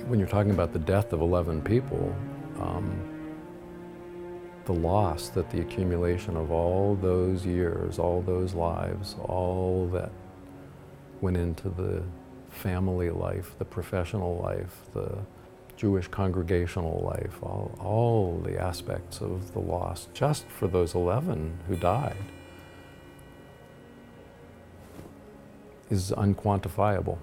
When you're talking about the death of 11 people, the loss that the accumulation of all those years, all those lives, all that went into the family life, the professional life, the Jewish congregational life, all the aspects of the loss just for those 11 who died is unquantifiable.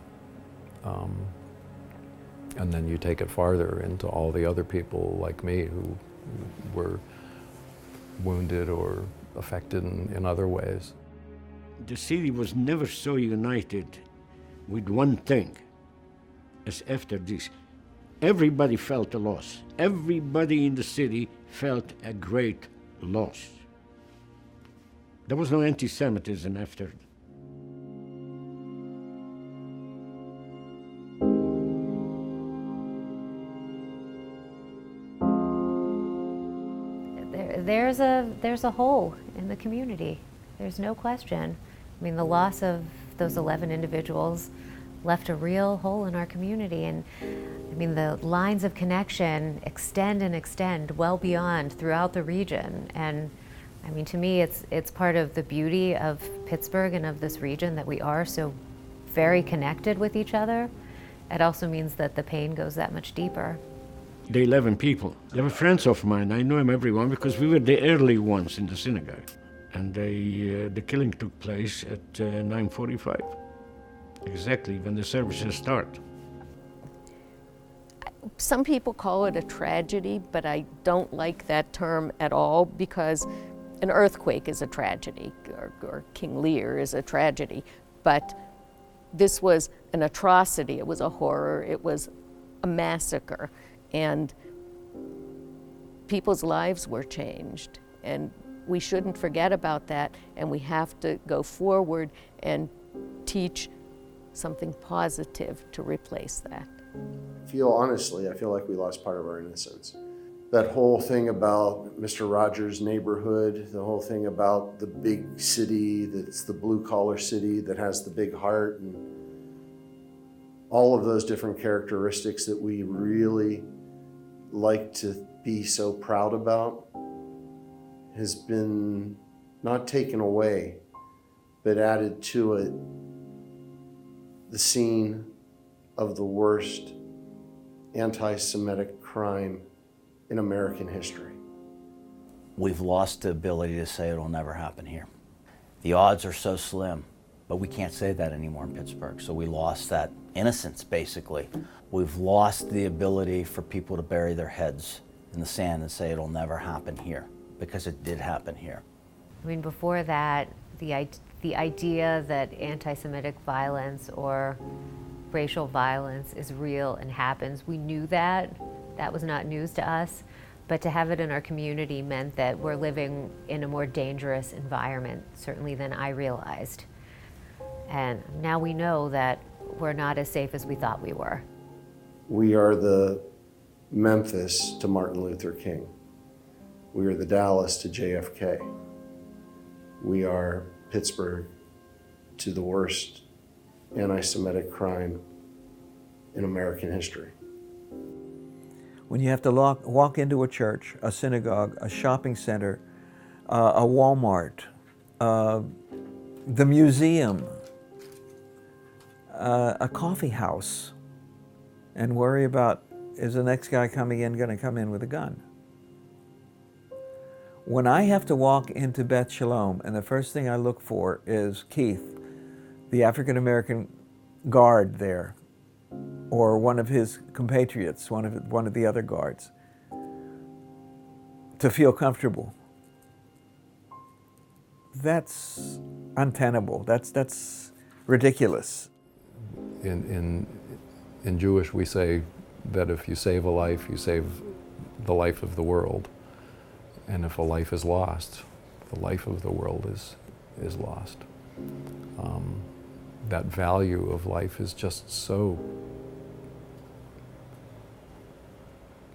And then you take it farther into all the other people like me who were wounded or affected in other ways. The city was never so united with one thing as after this. Everybody felt a loss. Everybody in the city felt a great loss. There was no anti-Semitism after. There's a hole in the community. There's no question. I mean, the loss of those 11 individuals left a real hole in our community. And I mean, the lines of connection extend and extend well beyond throughout the region. And I mean, to me, it's part of the beauty of Pittsburgh and of this region that we are so very connected with each other. It also means that the pain goes that much deeper. The 11 people, they were friends of mine. I know them everyone because we were the early ones in the synagogue. And the killing took place at 9:45, exactly when the services start. Some people call it a tragedy, but I don't like that term at all because an earthquake is a tragedy, or King Lear is a tragedy. But this was an atrocity, it was a horror, it was a massacre. And people's lives were changed, and we shouldn't forget about that, and we have to go forward and teach something positive to replace that. I feel like we lost part of our innocence. That whole thing about Mr. Rogers' neighborhood, the whole thing about the big city that's the blue-collar city that has the big heart, and all of those different characteristics that we really like to be so proud about has been not taken away, but added to it the scene of the worst anti-Semitic crime in American history. We've lost the ability to say it'll never happen here. The odds are so slim, but we can't say that anymore in Pittsburgh, so we lost that innocence, basically. We've lost the ability for people to bury their heads in the sand and say it'll never happen here, because it did happen here. I mean, before that, the idea that anti-Semitic violence or racial violence is real and happens, we knew that. That was not news to us. But to have it in our community meant that we're living in a more dangerous environment, certainly than I realized. And now we know that we're not as safe as we thought we were. We are the Memphis to Martin Luther King. We are the Dallas to JFK. We are Pittsburgh to the worst anti-Semitic crime in American history. When you have to walk into a church, a synagogue, a shopping center, a Walmart, the museum, a coffee house, and worry about, is the next guy coming in going to come in with a gun? When I have to walk into Beth Shalom, and the first thing I look for is Keith, the African-American guard there, or one of his compatriots, one of the other guards, to feel comfortable. That's untenable. That's ridiculous. In Jewish, we say that if you save a life, you save the life of the world. And if a life is lost, the life of the world is lost. That value of life is just so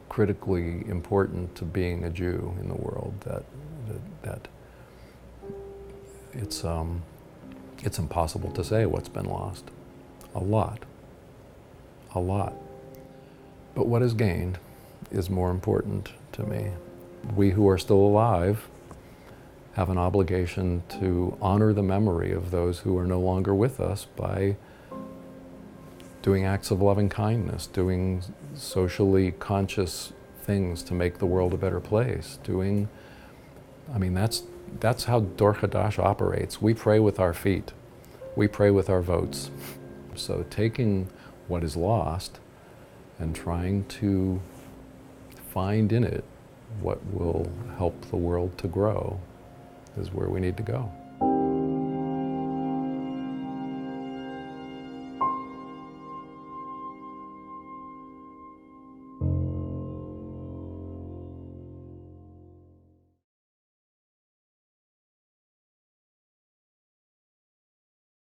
critically important to being a Jew in the world that it's impossible to say what's been lost. A lot. But what is gained is more important to me. We who are still alive have an obligation to honor the memory of those who are no longer with us by doing acts of loving kindness, doing socially conscious things to make the world a better place, that's how Dor Hadash operates. We pray with our feet. We pray with our votes. So taking what is lost and trying to find in it what will help the world to grow is where we need to go.